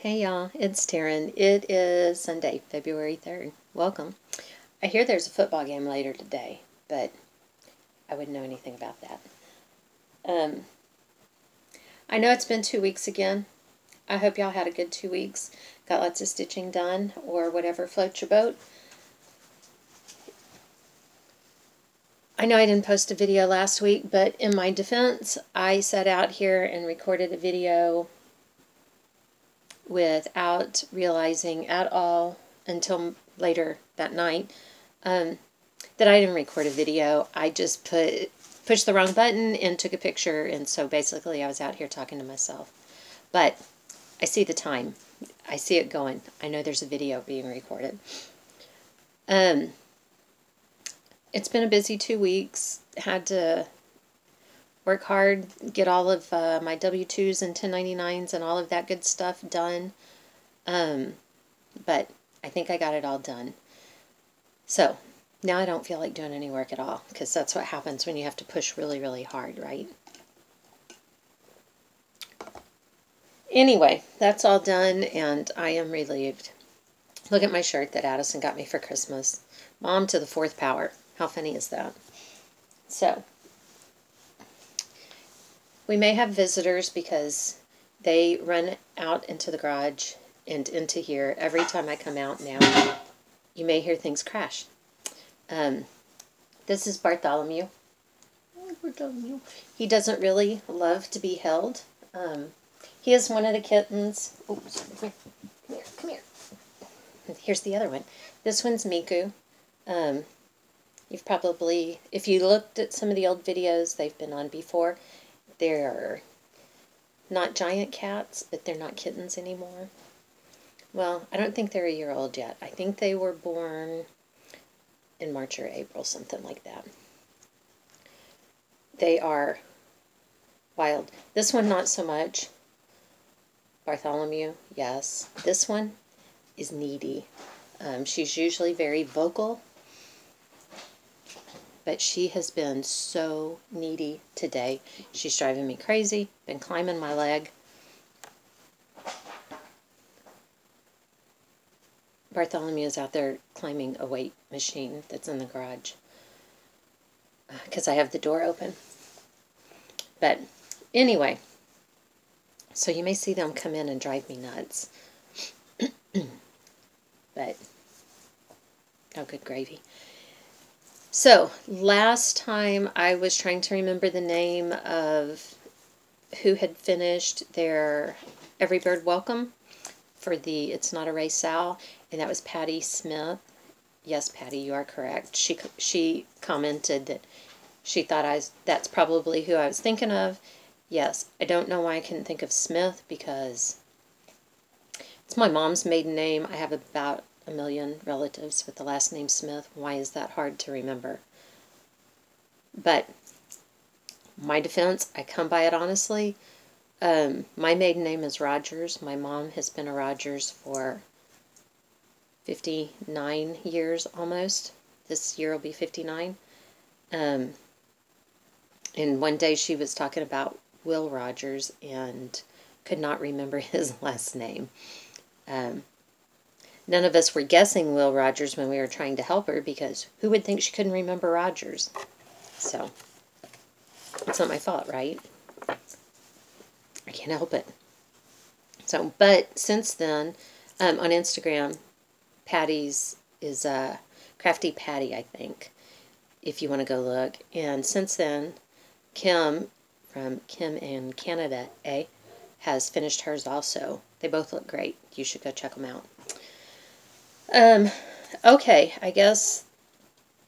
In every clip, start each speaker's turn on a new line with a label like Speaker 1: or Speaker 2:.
Speaker 1: Hey y'all, it's Taryn. It is Sunday, February 3rd. Welcome. I hear there's a football game later today, but I wouldn't know anything about that. I know it's been 2 weeks again. I hope y'all had a good 2 weeks. Got lots of stitching done or whatever floats your boat. I know I didn't post a video last week, but in my defense, I sat out here and recorded a video without realizing at all until later that night that I didn't record a video. I just pushed the wrong button and took a picture, and so basically I was out here talking to myself. But I see the time. I see it going. I know there's a video being recorded. It's been a busy 2 weeks. Had to work hard, get all of my W-2s and 1099s and all of that good stuff done. But I think I got it all done. So now I don't feel like doing any work at all, because that's what happens when you have to push really, really hard, right? Anyway, that's all done, and I am relieved. Look at my shirt that Addison got me for Christmas. Mom to the 4th power. How funny is that? So, we may have visitors because they run out into the garage and into here every time I come out now. You may hear things crash. This is Bartholomew. Oh, Bartholomew. He doesn't really love to be held. He is one of the kittens. Oh, sorry. Come here. Here's the other one. This one's Miku. You've probably, if you looked at some of the old videos they've been on before, they're not giant cats, but they're not kittens anymore. Well, I don't think they're a year old yet. I think they were born in March or April, something like that. They are wild. This one, not so much. Bartholomew, yes. This one is needy. She's usually very vocal, but she has been so needy today. She's driving me crazy, been climbing my leg. Bartholomew is out there climbing a weight machine that's in the garage because I have the door open. But anyway, so you may see them come in and drive me nuts. But, oh, good gravy. So, last time I was trying to remember the name of who had finished their Every Bird Welcome for the It's Not a Race Sal, and that was Patty Smith. Yes, Patty, you are correct. She commented that she thought that's probably who I was thinking of. Yes, I don't know why I couldn't think of Smith, because it's my mom's maiden name. I have about 1 million relatives with the last name Smith. Why is that hard to remember? But my defense, I come by it honestly. My maiden name is Rogers. My mom has been a Rogers for 59 years almost. This year will be 59. And one day she was talking about Will Rogers and could not remember his last name. None of us were guessing Will Rogers when we were trying to help her, because who would think she couldn't remember Rogers? So, it's not my fault, right? I can't help it. So, but since then, on Instagram, Patty's is Crafty Patty, I think, if you want to go look. And since then, Kim, from Kim in Canada, has finished hers also. They both look great. You should go check them out. Okay, I guess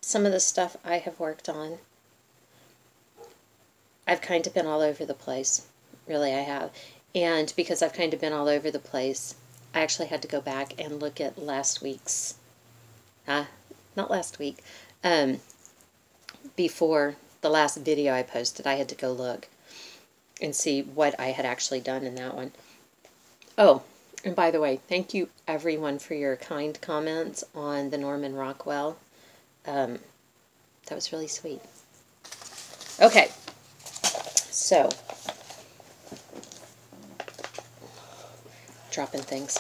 Speaker 1: some of the stuff I have worked on, I've kind of been all over the place. Really, I have. And because I've kind of been all over the place, I actually had to go back and look at last week's, not last week, before the last video I posted, I had to go look and see what I had actually done in that one. Oh, and by the way, thank you everyone for your kind comments on the Norman Rockwell. That was really sweet. Okay, so dropping things.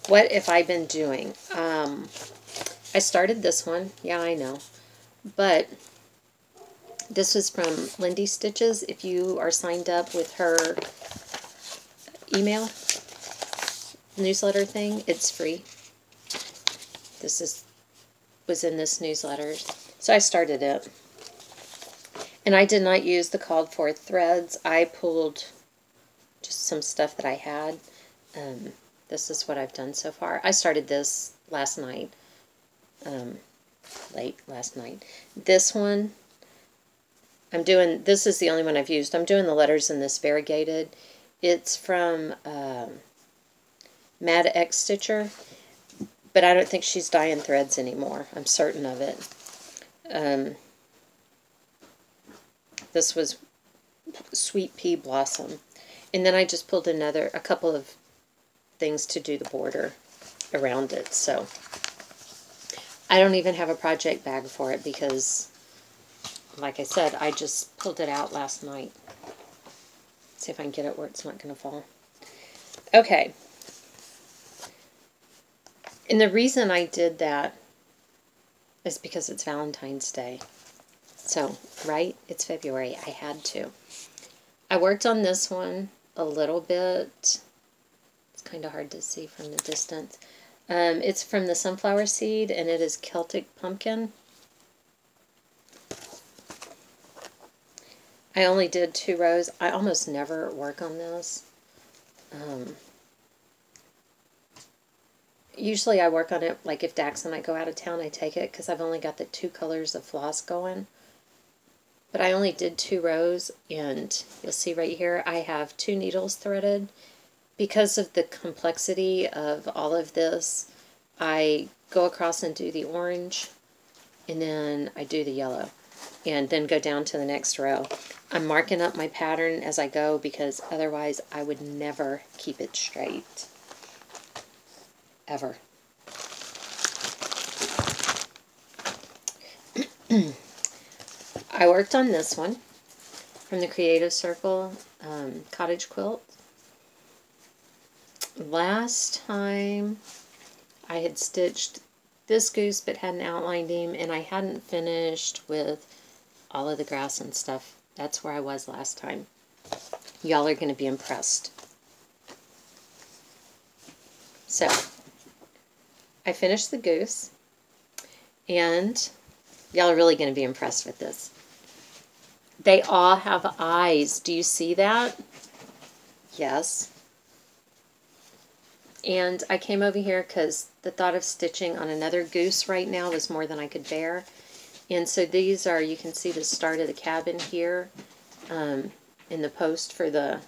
Speaker 1: What have I been doing? I started this one. Yeah, I know. But this was from Lindy Stitches. If you are signed up with her email newsletter thing, it's free. This was in this newsletter. So I started it. And I did not use the called for threads. I pulled just some stuff that I had. This is what I've done so far. I started this last night. Late last night. This one, this is the only one I've used. I'm doing the letters in this variegated. It's from Mad X Stitcher, but I don't think she's dyeing threads anymore. I'm certain of it. This was Sweet Pea Blossom. And then I just pulled a couple of things to do the border around it. So I don't even have a project bag for it because, like I said, I just pulled it out last night. See if I can get it where it's not going to fall. Okay. And the reason I did that is because it's Valentine's Day. So, right? It's February. I had to. I worked on this one a little bit. It's kind of hard to see from the distance. It's from the sunflower seed, and it is Celtic Pumpkin. I only did 2 rows. I almost never work on this. Usually I work on it, like if Dax and I go out of town, I take it, because I've only got the 2 colors of floss going. But I only did 2 rows, and you'll see right here, I have 2 needles threaded. Because of the complexity of all of this, I go across and do the orange, and then I do the yellow, and then go down to the next row. I'm marking up my pattern as I go because otherwise I would never keep it straight. Ever. I worked on this one from the Creative Circle Cottage Quilt. Last time I had stitched this goose but hadn't outlined him, and I hadn't finished with all of the grass and stuff. That's where I was last time. Y'all are going to be impressed. So, I finished the goose, and y'all are really going to be impressed with this. They all have eyes. Do you see that? Yes. And I came over here because the thought of stitching on another goose right now was more than I could bear. And so these are, you can see the start of the cabin here in the post for the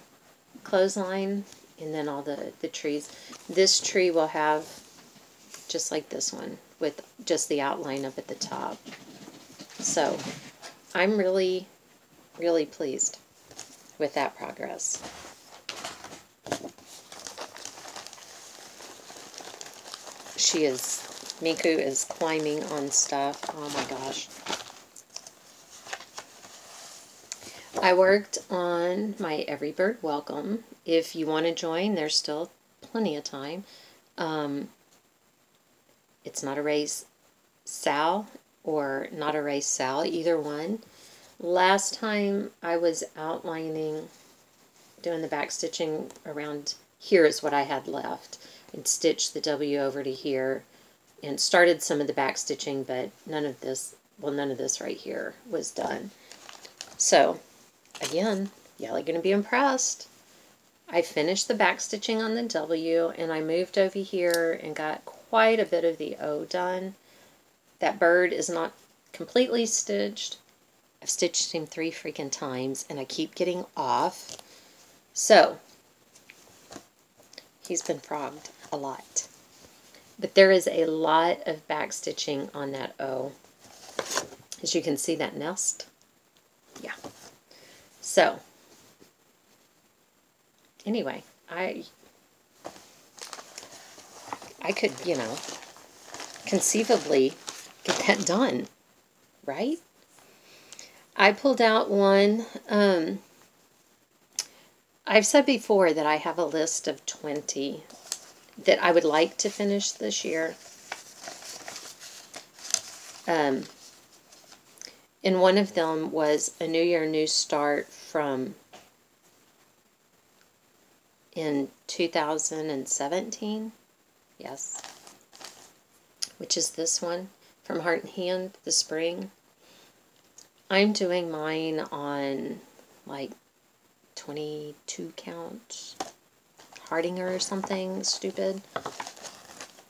Speaker 1: clothesline, and then all the trees. This tree will have, just like this one, with just the outline up at the top. So I'm really, really pleased with that progress. Miku is climbing on stuff. Oh my gosh. I worked on my Every Bird Welcome. If you want to join, there's still plenty of time. It's not a race Sal or not a race Sal, either one. Last time I was outlining, doing the back stitching around here is what I had left. And stitched the W over to here and started some of the back stitching, but none of this right here was done. So again, y'all are going to be impressed. I finished the back stitching on the W, and I moved over here and got quite a bit of the O done. That bird is not completely stitched. I've stitched him 3 freaking times, and I keep getting off. So he's been frogged a lot. But there is a lot of back stitching on that O. As you can see, that nest. Yeah. So, anyway, I could, conceivably get that done, right? I pulled out one. I've said before that I have a list of 20 that I would like to finish this year. And one of them was A New Year, New Start from in 2017. Yes. Which is this one from Heart and Hand, the spring. I'm doing mine on like 22 count Hardinger or something stupid,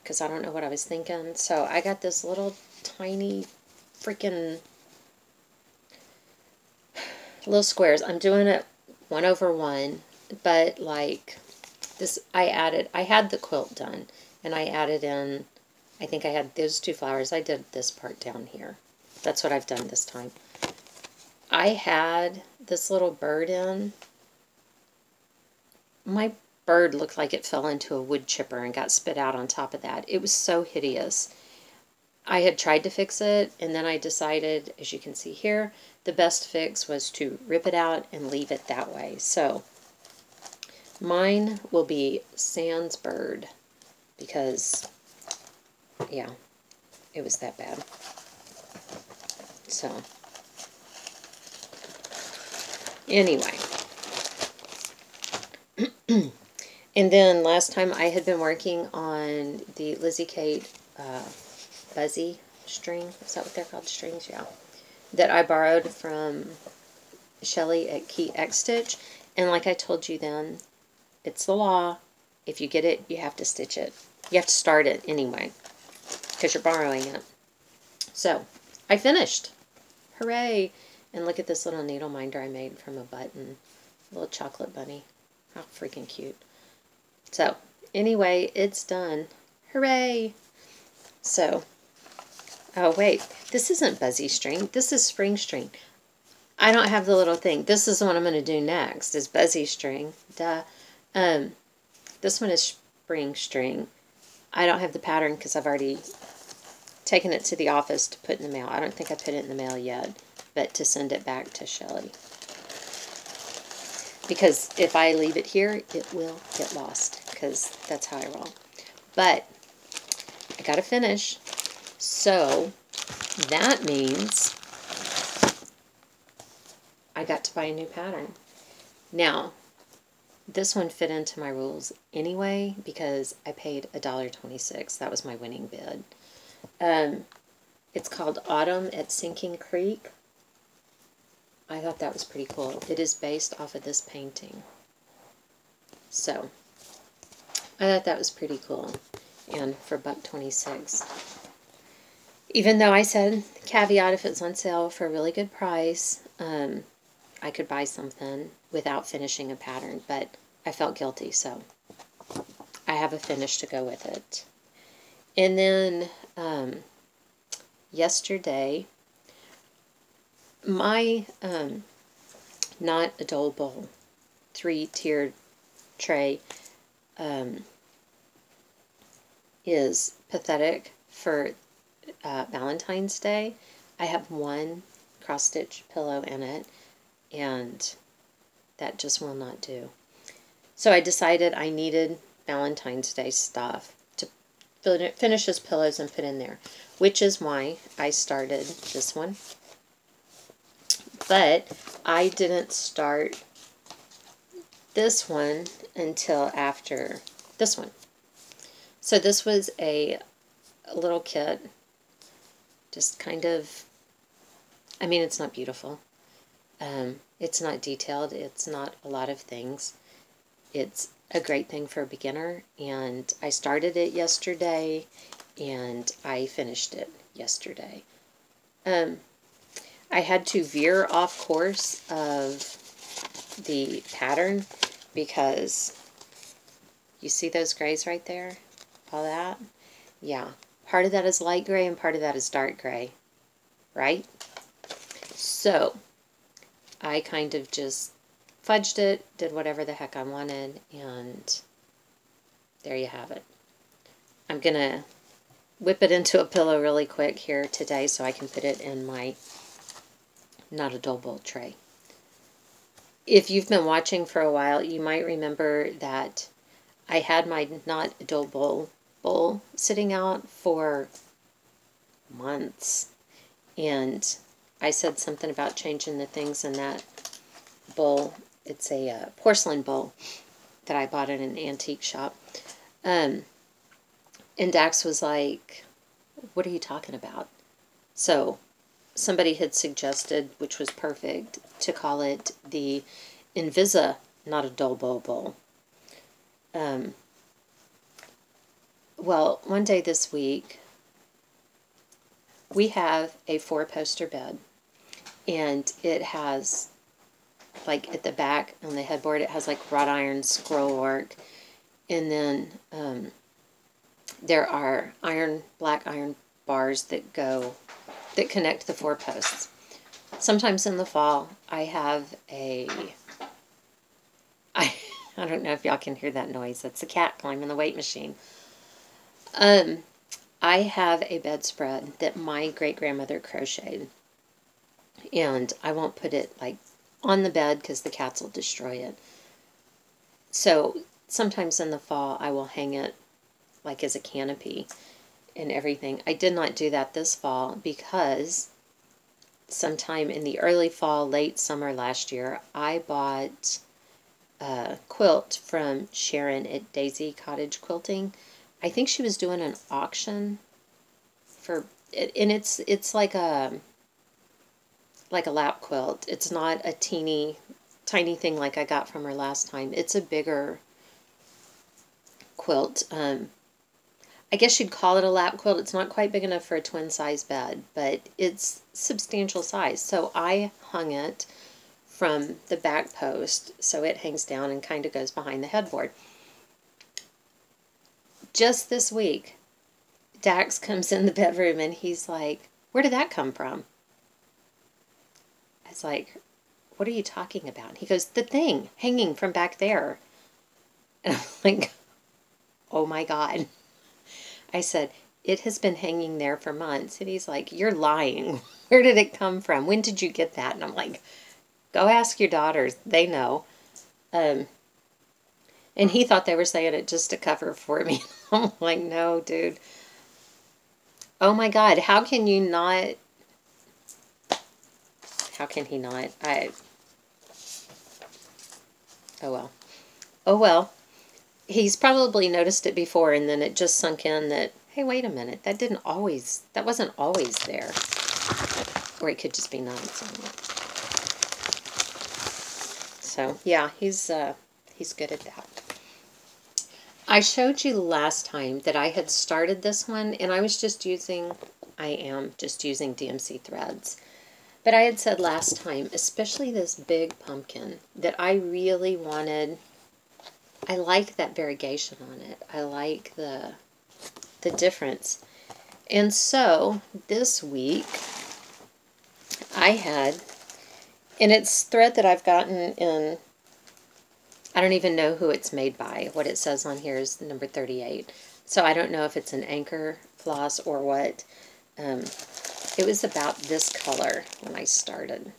Speaker 1: because I don't know what I was thinking. So I got this little tiny freaking little squares. I'm doing it 1/1, but like this, I had the quilt done, and I added in, I think I had those 2 flowers. I did this part down here. That's what I've done this time. I had this little bird in. My bird looked like it fell into a wood chipper and got spit out on top of that. It was so hideous. I had tried to fix it, and then I decided, as you can see here, the best fix was to rip it out and leave it that way. So mine will be Sans bird, because, yeah, it was that bad. So, anyway. And then last time I had been working on the Lizzie Kate Buzzy string. Is that what they're called? Strings? Yeah. That I borrowed from Shelly at Key X Stitch. And like I told you then, it's the law. If you get it, you have to stitch it. You have to start it anyway, because you're borrowing it. So, I finished. Hooray! And look at this little needle minder I made from a button. A little chocolate bunny. How freaking cute. So, anyway, it's done. Hooray! So, oh wait, this isn't Buzzy string. This is spring string. I don't have the little thing. This is the one I'm going to do next, is Buzzy string. Duh. This one is spring string. I don't have the pattern because I've already taken it to the office to put in the mail. I don't think I put it in the mail yet, but to send it back to Shelly. Because if I leave it here, it will get lost, because that's how I roll. But I got to finish. So that means I got to buy a new pattern. Now, this one fit into my rules anyway, because I paid $1.26. That was my winning bid. It's called Autumn at Sinking Creek. I thought that was pretty cool. It is based off of this painting. So, I thought that was pretty cool. And for $1.26. Even though I said, caveat, if it's on sale for a really good price, I could buy something without finishing a pattern. But I felt guilty, so I have a finish to go with it. And then, yesterday, my Not a Dole Bowl 3-tiered tray is pathetic for Valentine's Day. I have one cross-stitch pillow in it, and that just will not do. So I decided I needed Valentine's Day stuff to finish his pillows and put in there, which is why I started this one. But I didn't start this one until after this one. So this was a little kit, just kind of, I mean, it's not beautiful. It's not detailed. It's not a lot of things. It's a great thing for a beginner, and I started it yesterday, and I finished it yesterday. I had to veer off course of the pattern because you see those grays right there? All that? Yeah. Part of that is light gray and part of that is dark gray. Right? So, I kind of just fudged it, did whatever the heck I wanted, and there you have it. I'm going to whip it into a pillow really quick here today so I can put it in my Not a Dole Bowl tray. If you've been watching for a while, you might remember that I had my not adult bowl sitting out for months, and I said something about changing the things in that bowl. It's a porcelain bowl that I bought at an antique shop. And Dax was like, what are you talking about? So somebody had suggested, which was perfect, to call it the Invisa Not a Dull Bowl. Well, one day this week, we have a 4-poster bed, and it has, like, at the back on the headboard, it has like wrought iron scroll work, and then there are black iron bars that connect the 4 posts. Sometimes in the fall, I have I don't know if y'all can hear that noise. That's the cat climbing the weight machine. I have a bedspread that my great-grandmother crocheted. And I won't put it, like, on the bed because the cats will destroy it. So sometimes in the fall, I will hang it, like, as a canopy and everything. I did not do that this fall because sometime in the early fall, late summer last year, I bought a quilt from Sharon at Daisy Cottage Quilting. I think she was doing an auction for it, and it's like a lap quilt. It's not a tiny thing like I got from her last time. It's a bigger quilt. I guess you'd call it a lap quilt. It's not quite big enough for a twin size bed, but it's substantial size. So I hung it from the back post so it hangs down and kind of goes behind the headboard. Just this week, Dax comes in the bedroom and he's like, where did that come from? I was like, what are you talking about? He goes, the thing hanging from back there. And I'm like, oh my God. I said, it has been hanging there for months. And he's like, you're lying. Where did it come from? When did you get that? And I'm like, go ask your daughters. They know. And he thought they were saying it just to cover for me. I'm like, no, dude. Oh my God, how can you not? How can he not? Oh well. Oh well. He's probably noticed it before, and then it just sunk in that, hey, wait a minute, that wasn't always there. Or it could just be nice. So, yeah, he's good at that. I showed you last time that I had started this one, and I am just using DMC threads. But I had said last time, especially this big pumpkin, that I really wanted. I like that variegation on it. I like the difference. And so this week I had, and it's thread that I've gotten in, I don't even know who it's made by. What it says on here is number 38. So I don't know if it's an anchor floss or what. It was about this color when I started.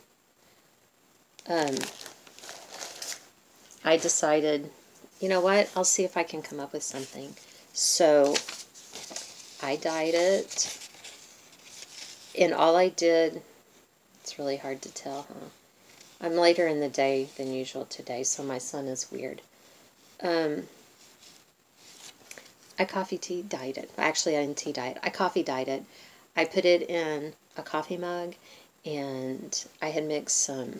Speaker 1: I decided, you know what, I'll see if I can come up with something. So I dyed it, and all I did, it's really hard to tell, huh? I'm later in the day than usual today, so my son is weird. I coffee tea dyed it. Actually, I didn't tea dye it. I coffee dyed it. I put it in a coffee mug, and I had mixed some.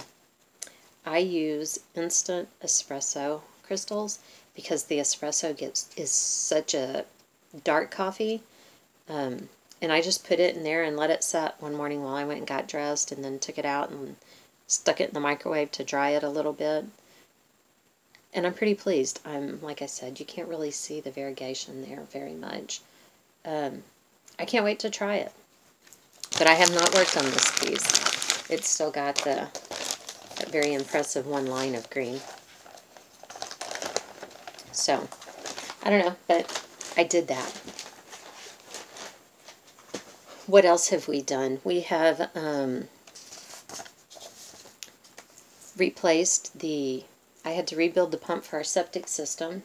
Speaker 1: I use instant espresso crystals because the espresso is such a dark coffee. And I just put it in there and let it set one morning while I went and got dressed, and then took it out and stuck it in the microwave to dry it a little bit. And I'm pretty pleased. Like I said, you can't really see the variegation there very much. I can't wait to try it. But I have not worked on this piece. It's still got that very impressive one line of green. So, I don't know, but I did that. What else have we done? We have replaced I had to rebuild the pump for our septic system.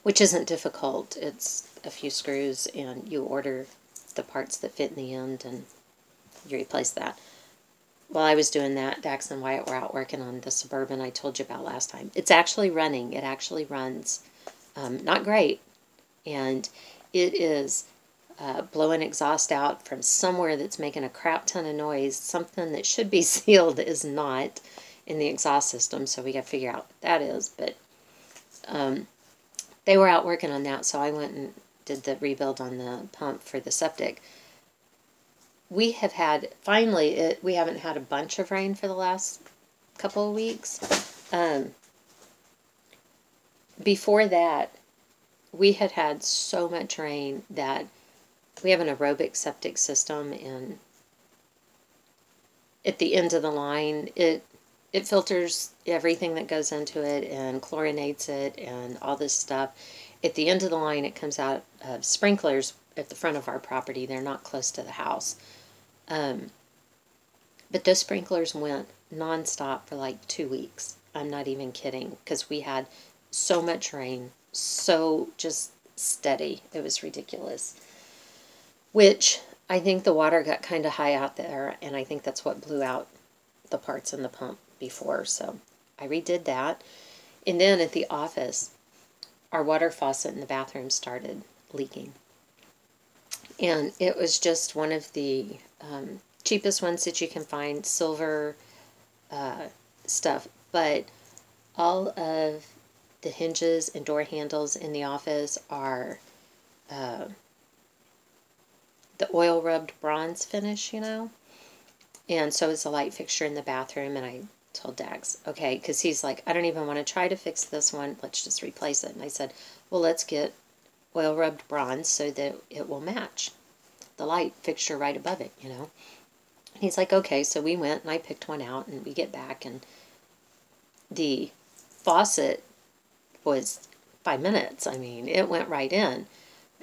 Speaker 1: which isn't difficult. It's a few screws, and you order the parts that fit in the end, and you replace that. While I was doing that, Dax and Wyatt were out working on the Suburban I told you about last time. It's actually running. It actually runs. Not great. And it is blowing exhaust out from somewhere that's making a crap ton of noise. Something that should be sealed is not in the exhaust system, so we got to figure out what that is. But they were out working on that, so I went and did the rebuild on the pump for the septic. We have had, finally, we haven't had a bunch of rain for the last couple of weeks. Before that, we had so much rain that we have an aerobic septic system, and at the end of the line, it filters everything that goes into it and chlorinates it and all this stuff. At the end of the line, it comes out of sprinklers at the front of our property. They're not close to the house. But those sprinklers went nonstop for like 2 weeks. I'm not even kidding, because we had so much rain, so just steady. It was ridiculous. Which I think the water got kind of high out there, and I think that's what blew out the parts in the pump before. So I redid that. And then at the office, our water faucet in the bathroom started leaking. And it was just one of the cheapest ones that you can find, silver stuff. But all of the hinges and door handles in the office are the oil rubbed bronze finish, you know. And so is the light fixture in the bathroom. And I told Dax, okay, because he's like, I don't even want to try to fix this one. Let's just replace it. And I said, well, let's get oil rubbed bronze so that it will match the light fixture right above it, you know. And he's like, okay. So we went and I picked one out, and we get back, and the faucet was 5 minutes. I mean, it went right in.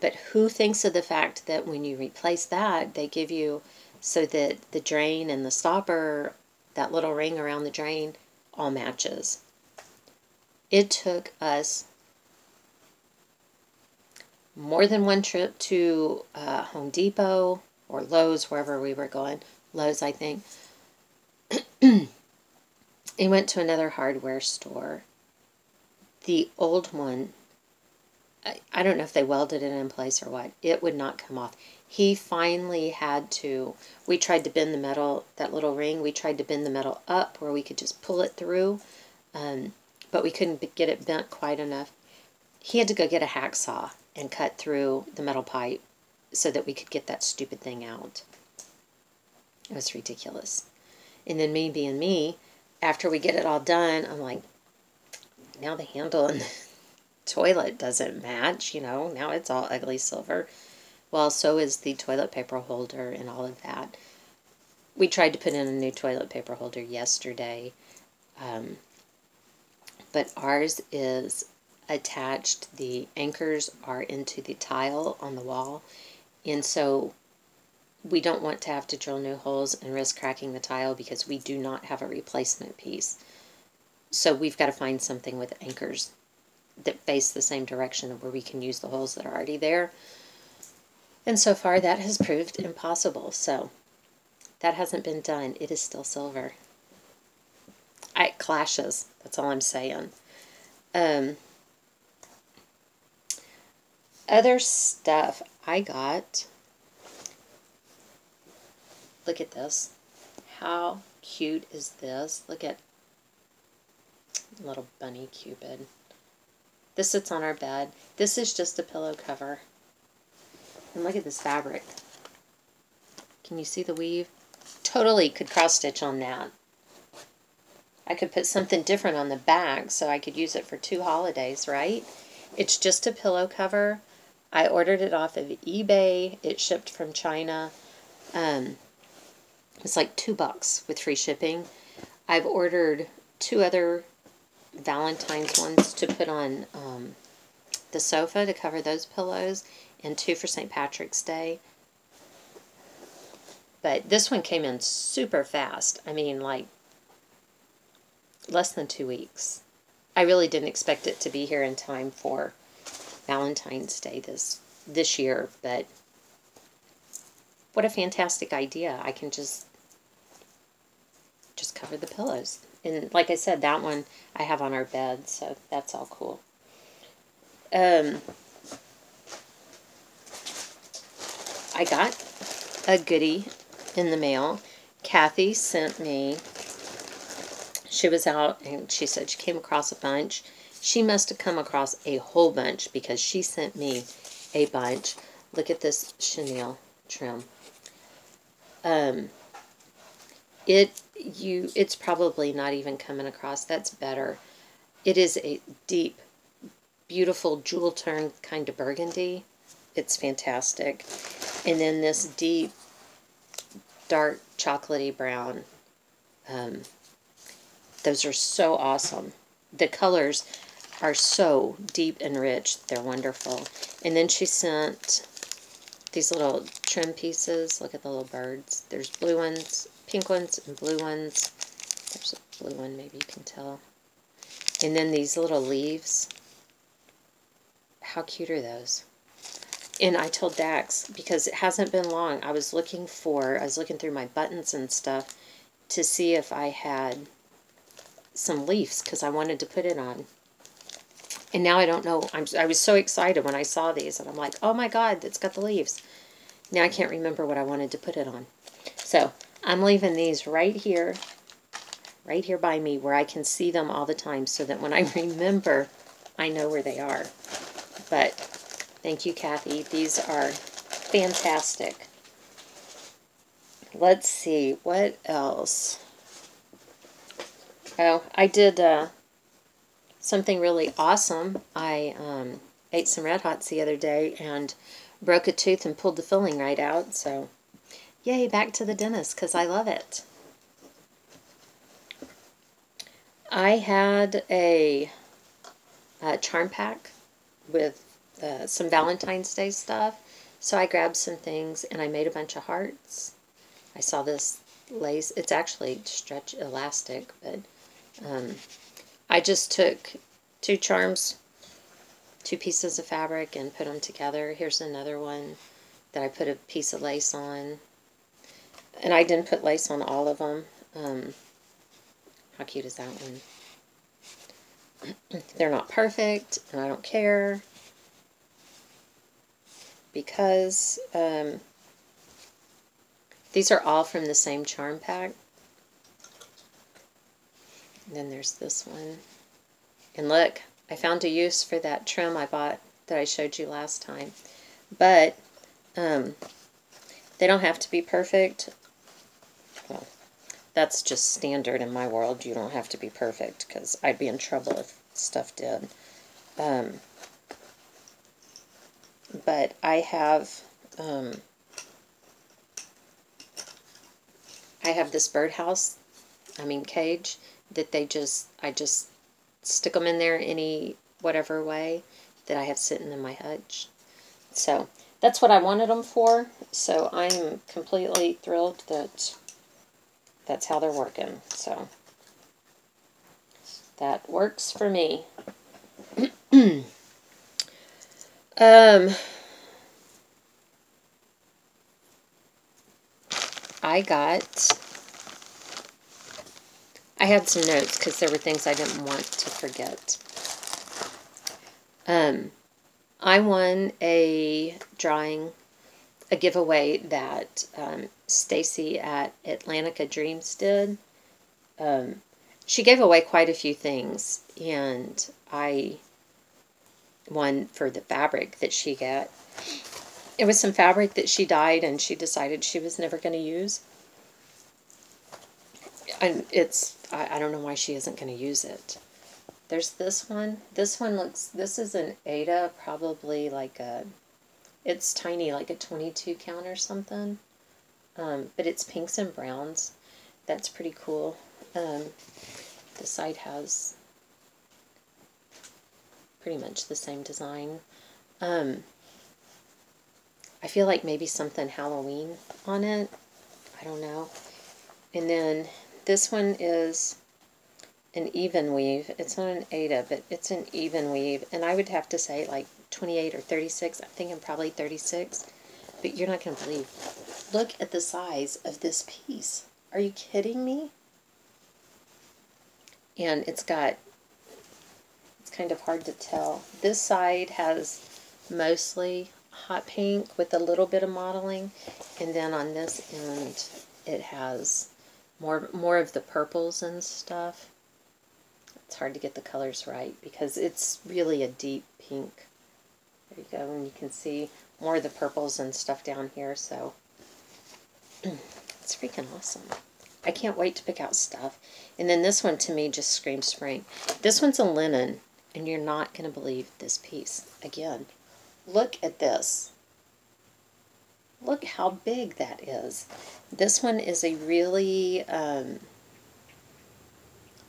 Speaker 1: But who thinks of the fact that when you replace that, they give you so that the drain and the stopper, that little ring around the drain, all matches. It took us more than one trip to Home Depot or Lowe's, wherever we were going. Lowe's, I think. We went to another hardware store. The old one, I don't know if they welded it in place or what. It would not come off. He finally had to, we tried to bend the metal, that little ring, we tried to bend the metal up where we could just pull it through, but we couldn't get it bent quite enough. He had to go get a hacksaw and cut through the metal pipe so that we could get that stupid thing out. It was ridiculous. And then me being me, after we get it all done, I'm like, now the handle and the toilet doesn't match, you know, now it's all ugly silver. Well, so is the toilet paper holder and all of that. We tried to put in a new toilet paper holder yesterday, but ours is attached. The anchors are into the tile on the wall, and so we don't want to have to drill new holes and risk cracking the tile because we do not have a replacement piece. So we've got to find something with anchors that face the same direction where we can use the holes that are already there. And so far that has proved impossible. So that hasn't been done. It is still silver. It clashes. That's all I'm saying. Other stuff I got. Look at this. How cute is this? Look at little bunny Cupid. This sits on our bed. This is just a pillow cover. And look at this fabric. Can you see the weave? Totally could cross stitch on that. I could put something different on the back so I could use it for 2 holidays, right? It's just a pillow cover. I ordered it off of eBay. It shipped from China. It's like $2 with free shipping. I've ordered 2 other Valentine's ones to put on the sofa to cover those pillows, and 2 for St. Patrick's Day. But this one came in super fast. I mean, like, less than 2 weeks. I really didn't expect it to be here in time for Valentine's Day this year, but what a fantastic idea. I can just cover the pillows. And like I said, that one I have on our bed, so that's all cool. I got a goodie in the mail. Kathy sent me, she was out and she said she came across a bunch. She must have come across a whole bunch because she sent me a bunch. Look at this chenille trim. It's probably not even coming across. That's better. It is a deep, beautiful jewel tone kind of burgundy. It's fantastic. And then this deep, dark chocolatey brown. Those are so awesome. The colors are so deep and rich. They're wonderful. And then she sent these little trim pieces. Look at the little birds. There's blue ones, pink ones, and blue ones. There's a blue one, maybe you can tell. And then these little leaves. How cute are those? And I told Dax, because it hasn't been long, I was looking through my buttons and stuff to see if I had some leaves, because I wanted to put it on. And now I don't know. I was so excited when I saw these, and I'm like, oh my God, it's got the leaves. Now I can't remember what I wanted to put it on. So I'm leaving these right here by me where I can see them all the time so that when I remember, I know where they are. But thank you, Kathy. These are fantastic. Let's see, what else? Oh, I did something really awesome. I ate some Red Hots the other day and broke a tooth and pulled the filling right out. So, yay, back to the dentist because I love it. I had a charm pack with some Valentine's Day stuff. So I grabbed some things and I made a bunch of hearts. I saw this lace. It's actually stretch elastic, but I just took two charms, two pieces of fabric, and put them together. Here's another one that I put a piece of lace on. And I didn't put lace on all of them. How cute is that one? They're not perfect, and I don't care. Because these are all from the same charm pack. And then there's this one. And look, I found a use for that trim I bought that I showed you last time. But they don't have to be perfect. Well, that's just standard in my world. You don't have to be perfect because I'd be in trouble if stuff did. But I have this birdhouse, cage, that I just stick them in there any whatever way that I have sitting in my hutch. So that's what I wanted them for. So I'm completely thrilled that that's how they're working. So that works for me. I had some notes because there were things I didn't want to forget. I won a giveaway that Stacy at Atlantica Dreams did. She gave away quite a few things, and I won for the fabric that she got. It was some fabric that she dyed and she decided she was never going to use. And I don't know why she isn't going to use it. There's this one. This is an Ada, probably it's tiny, like a 22 count or something. But it's pinks and browns. That's pretty cool. The side has pretty much the same design. I feel like maybe something Halloween on it. I don't know. And then this one is an even weave. It's not an Aida, but it's an even weave. And I would have to say like 28 or 36. I'm thinking probably 36. But you're not going to believe. Look at the size of this piece. Are you kidding me? And it's kind of hard to tell. This side has mostly hot pink with a little bit of modeling. And then on this end, it has more of the purples and stuff. It's hard to get the colors right because it's really a deep pink. There you go, and you can see more of the purples and stuff down here, so it's freaking awesome. I can't wait to pick out stuff. And then this one to me just screams spring. This one's a linen, and you're not going to believe this piece. Again, look at this. Look how big that is. This one is a really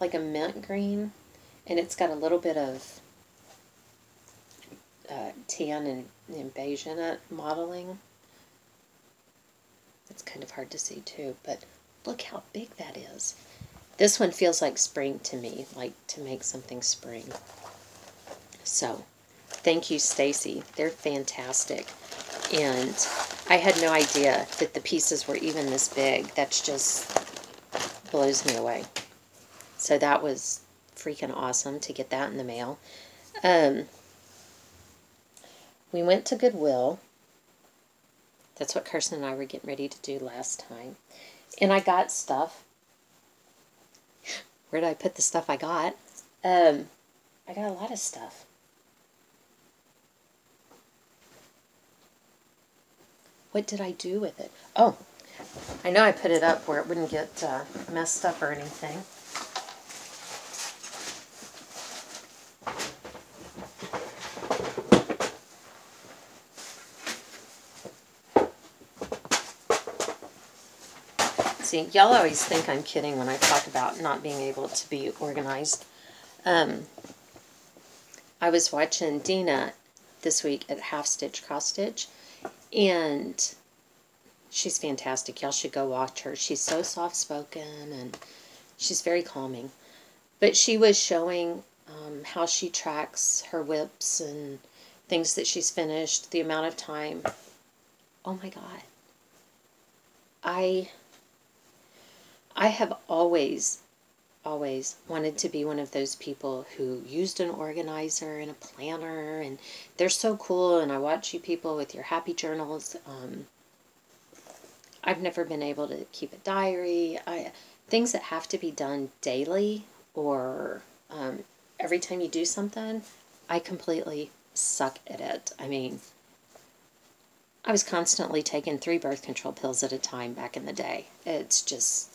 Speaker 1: like a mint green, and it's got a little bit of tan and beige in it, modeling. It's kind of hard to see too, but look how big that is. This one feels like spring to me, like to make something spring. So, thank you, Stacy. They're fantastic. And I had no idea that the pieces were even this big. That's just blows me away. So that was freaking awesome to get that in the mail. We went to Goodwill. That's what Kirsten and I were getting ready to do last time. And I got stuff. Where did I put the stuff I got? I got a lot of stuff. What did I do with it? Oh, I know I put it up where it wouldn't get messed up or anything. See, y'all always think I'm kidding when I talk about not being able to be organized. I was watching Dina this week at Half Stitch Cross Stitch, and she's fantastic. Y'all should go watch her. She's so soft-spoken, and she's very calming. But she was showing how she tracks her whips and things that she's finished, the amount of time. Oh my God. I have always wanted to be one of those people who used an organizer and a planner, and they're so cool, and I watch you people with your happy journals. I've never been able to keep a diary. Things that have to be done daily or every time you do something, I completely suck at it. I mean, I was constantly taking 3 birth control pills at a time back in the day. It's just...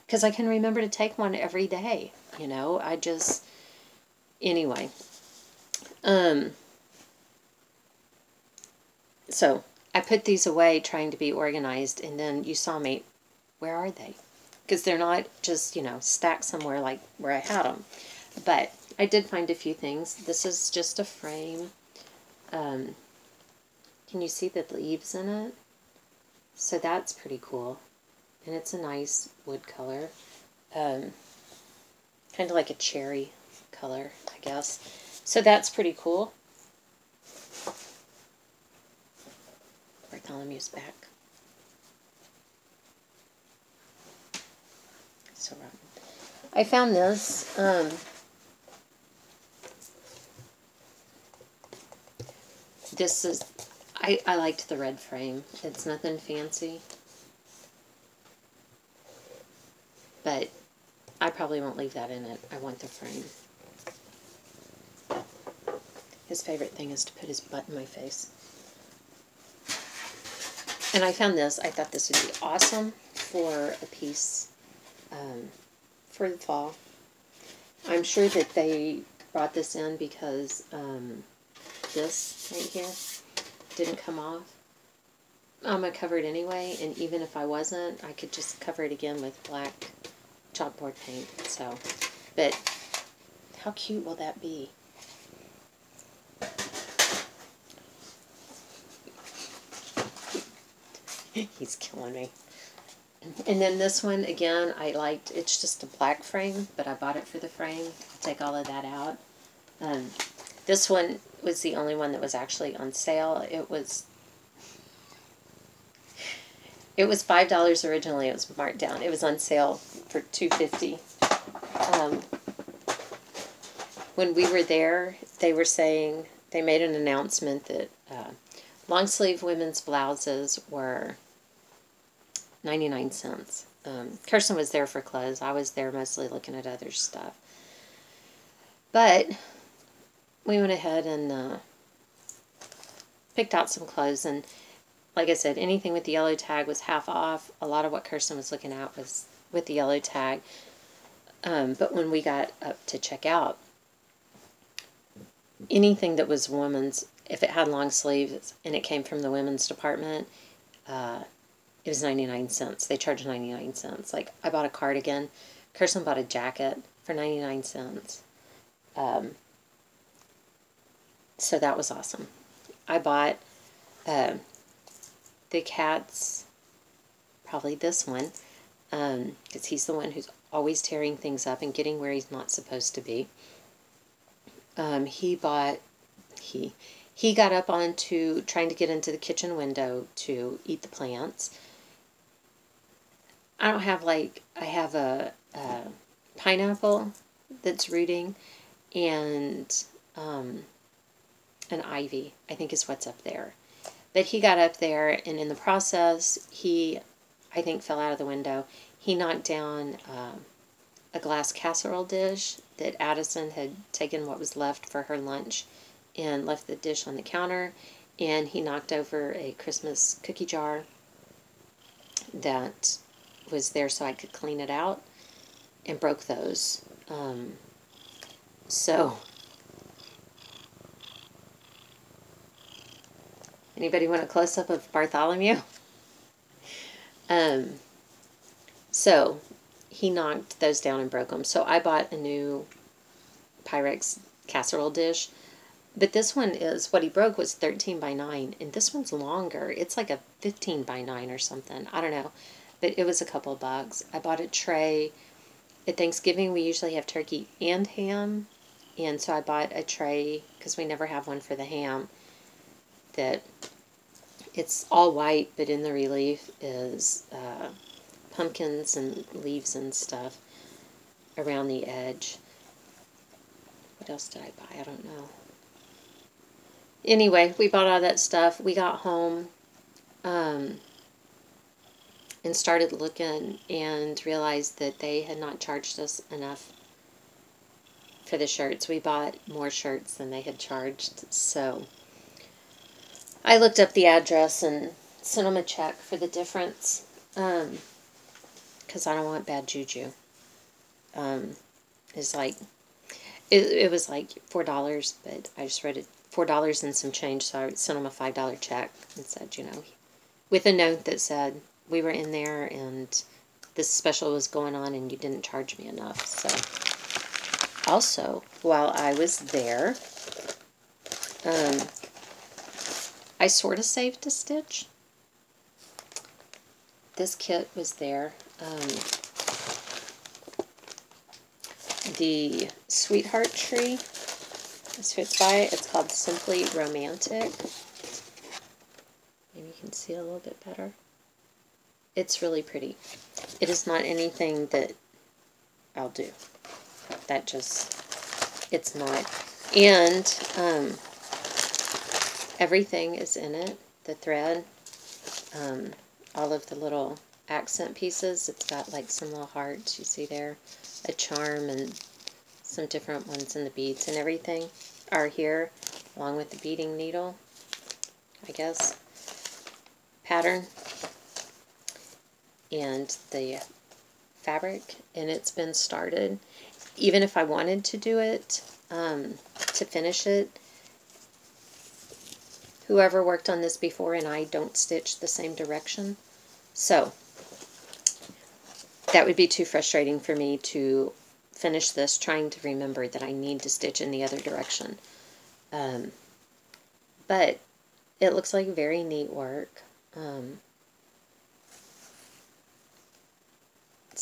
Speaker 1: because I can remember to take one every day, you know, anyway, so I put these away trying to be organized, and then you saw me, where are they? Because they're not just, you know, stacked somewhere like where I had them, but I did find a few things. This is just a frame. Can you see the leaves in it? So that's pretty cool. And it's a nice wood color. Kind of like a cherry color, I guess. So that's pretty cool. Bartholomew's back. So rotten. I found this. This is... I liked the red frame. It's nothing fancy. But I probably won't leave that in it. I want the frame. His favorite thing is to put his butt in my face. And I found this. I thought this would be awesome for a piece for the fall. I'm sure that they brought this in because this right here didn't come off. I'm going to cover it anyway, and even if I wasn't, I could just cover it again with black chalkboard paint. So, but how cute will that be? He's killing me. And then this one, again, I liked, it's just a black frame, but I bought it for the frame. I'll take all of that out. This one was the only one that was actually on sale. It was $5 originally. It was marked down. It was on sale for $2.50. When we were there, they were saying, they made an announcement that long sleeve women's blouses were 99 cents. Kirsten was there for clothes. I was there mostly looking at other stuff. But we went ahead and picked out some clothes. And like I said, anything with the yellow tag was half off. A lot of what Kirsten was looking at was with the yellow tag. But when we got up to check out, anything that was women's, if it had long sleeves and it came from the women's department, it was 99 cents. They charged 99 cents. Like, I bought a cardigan. Kirsten bought a jacket for 99 cents. So that was awesome. I bought the cat's, probably this one, because he's the one who's always tearing things up and getting where he's not supposed to be. He got up onto trying to get into the kitchen window to eat the plants. I don't have, like, I have a pineapple that's rooting and an ivy, I think is what's up there. But he got up there, and in the process, he, I think, fell out of the window. He knocked down a glass casserole dish that Addison had taken what was left for her lunch and left the dish on the counter. And he knocked over a Christmas cookie jar that was there so I could clean it out, and broke those. So, anybody want a close-up of Bartholomew? So, he knocked those down and broke them. So I bought a new Pyrex casserole dish. But this one is, what he broke was 13 by 9, and this one's longer. It's like a 15 by 9 or something. I don't know. But it was a couple of bucks. I bought a tray. At Thanksgiving, we usually have turkey and ham. And so I bought a tray, because we never have one for the ham, that it's all white, but in the relief is pumpkins and leaves and stuff around the edge. What else did I buy? I don't know. Anyway, we bought all that stuff. We got home and started looking and realized that they had not charged us enough for the shirts. We bought more shirts than they had charged. So I looked up the address and sent them a check for the difference, because I don't want bad juju. It's like, it was like $4, but I just wrote it $4 and some change, so I sent them a $5 check and said, you know, with a note that said, we were in there and this special was going on and you didn't charge me enough. So, also, while I was there, I sort of saved a stitch. This kit was there. The Sweetheart Tree. This fits by it. It's called Simply Romantic. Maybe you can see it a little bit better. It's really pretty. It is not anything that I'll do. That just, it's not. And everything is in it. The thread, all of the little accent pieces. It's got like some little hearts, you see there. A charm and some different ones in the beads and everything are here, along with the beading needle, I guess, pattern, and the fabric, and it's been started. Even if I wanted to do it, to finish it, whoever worked on this before and I don't stitch the same direction, so that would be too frustrating for me to finish this trying to remember that I need to stitch in the other direction. But it looks like very neat work.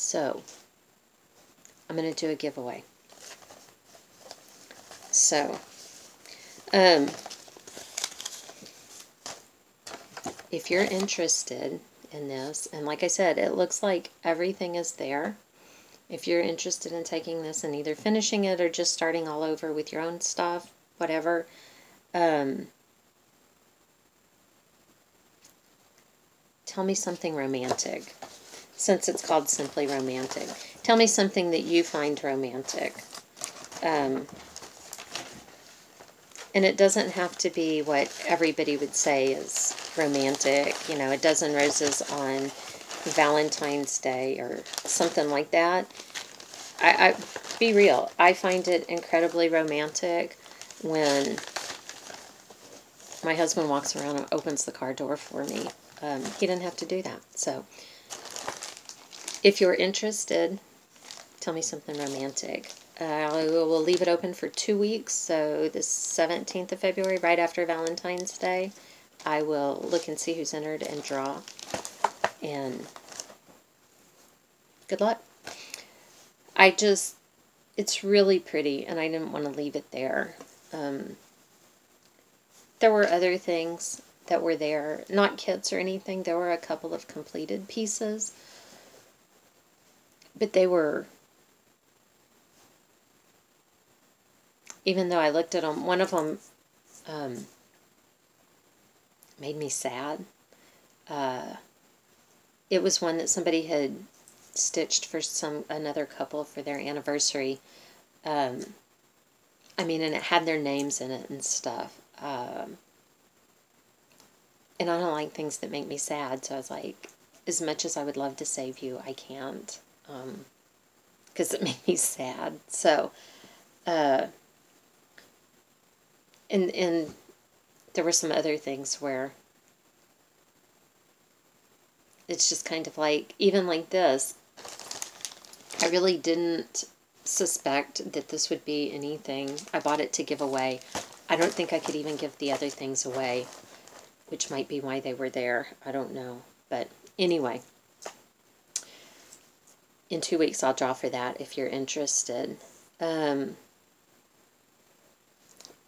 Speaker 1: So, I'm going to do a giveaway. So, if you're interested in this, and like I said, it looks like everything is there. If you're interested in taking this and either finishing it or just starting all over with your own stuff, whatever, tell me something romantic. Since it's called Simply Romantic, tell me something that you find romantic. And it doesn't have to be what everybody would say is romantic, you know, a dozen roses on Valentine's Day or something like that. I be real. I find it incredibly romantic when my husband walks around and opens the car door for me. He didn't have to do that. So, if you're interested, tell me something romantic. I will leave it open for 2 weeks, so the 17th of February, right after Valentine's Day, I will look and see who's entered and draw. And good luck. It's really pretty, and I didn't want to leave it there. There were other things that were there, not kits or anything. There were a couple of completed pieces, but they were, even though I looked at them, one of them made me sad. It was one that somebody had stitched for another couple for their anniversary. I mean, and it had their names in it and stuff. And I don't like things that make me sad, so I was like, as much as I would love to save you, I can't. Because it made me sad. So, and there were some other things where it's just kind of like, even like this, I really didn't suspect that this would be anything. I bought it to give away. I don't think I could even give the other things away, which might be why they were there. I don't know. But anyway, in 2 weeks I'll draw for that if you're interested. I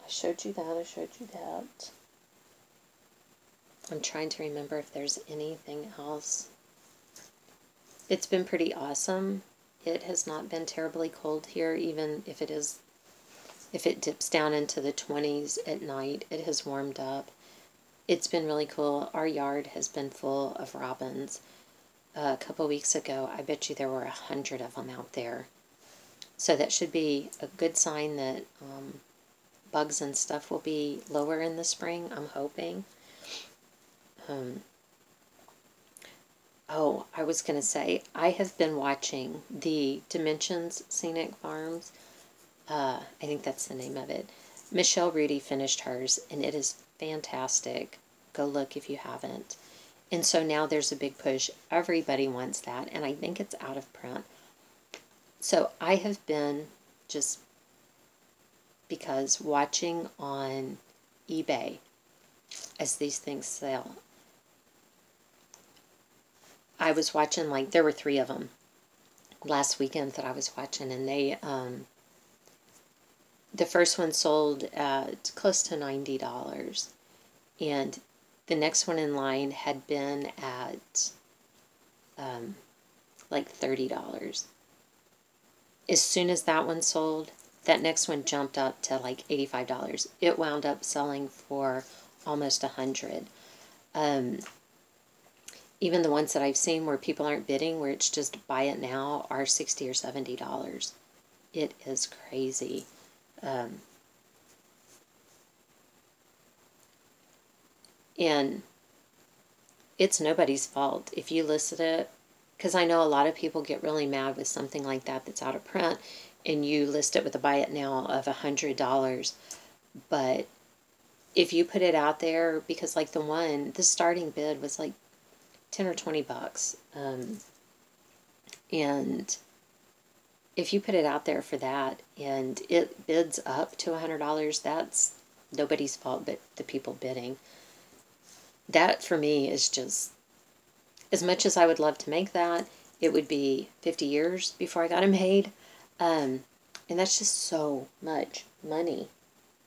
Speaker 1: showed you that. I'm trying to remember if there's anything else. It's been pretty awesome. It has not been terribly cold here, even if it dips down into the 20s at night. It has warmed up. It's been really cool. Our yard has been full of robins. A couple weeks ago, I bet you there were 100 of them out there. So that should be a good sign that bugs and stuff will be lower in the spring, I'm hoping. Oh, I was going to say, I have been watching the Dimensions Scenic Farms. I think that's the name of it. Michelle Rudy finished hers, and it is fantastic. Go look if you haven't. And so now there's a big push. Everybody wants that, and I think it's out of print. So I have been just, because watching on eBay as these things sell, I was watching, like, there were 3 of them last weekend that I was watching, and they, the first one sold at close to $90, and the next one in line had been at, like, $30. As soon as that one sold, that next one jumped up to, like, $85. It wound up selling for almost $100. Even the ones that I've seen where people aren't bidding, where it's just buy it now, are $60 or $70. It is crazy. And it's nobody's fault if you listed it, because I know a lot of people get really mad with something like that that's out of print, and you list it with a buy it now of $100. But if you put it out there, because like the starting bid was like 10 or 20 bucks. And if you put it out there for that and it bids up to $100, that's nobody's fault but the people bidding. That for me is just, as much as I would love to make that, it would be 50 years before I got it made. And that's just so much money.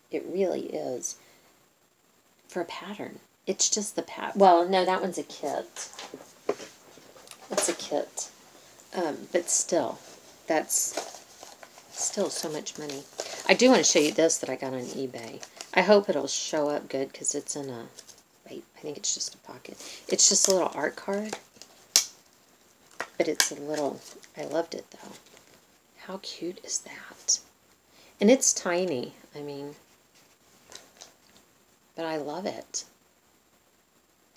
Speaker 1: It really is. For a pattern. It's just the well, no, that one's a kit. It's a kit. But still, that's still so much money. I do want to show you this that I got on eBay. I hope it'll show up good because it's in a, wait, I think it's just a pocket. It's just a little art card. But it's a little, I loved it though. How cute is that? And it's tiny, I mean, but I love it.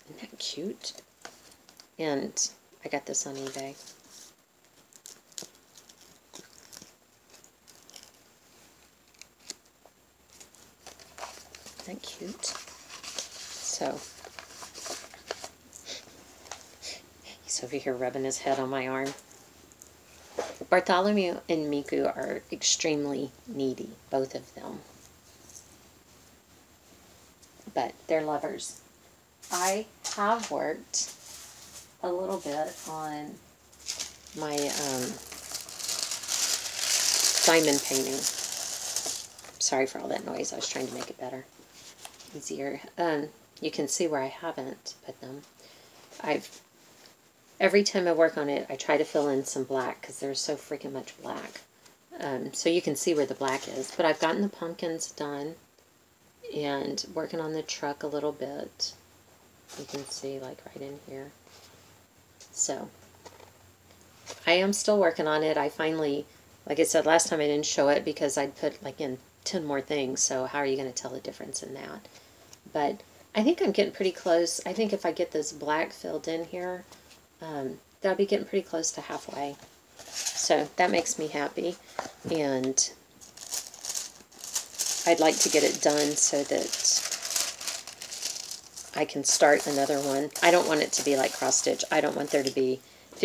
Speaker 1: Isn't that cute? And I got this on eBay. Isn't that cute? So, he's over here rubbing his head on my arm. Bartholomew and Miku are extremely needy, both of them. But they're lovers. I have worked a little bit on my diamond painting. Sorry for all that noise. I was trying to make it better, easier. You can see where I haven't put them. Every time I work on it, I try to fill in some black because there's so freaking much black. So you can see where the black is. But I've gotten the pumpkins done and working on the truck a little bit. You can see like right in here. So I am still working on it. I finally, like I said last time, I didn't show it because I'd put like in 10 more things. So how are you going to tell the difference in that? But I think I'm getting pretty close. I think if I get this black filled in here, that'll be getting pretty close to halfway. So that makes me happy. And I'd like to get it done so that I can start another one. I don't want it to be like cross stitch. I don't want there to be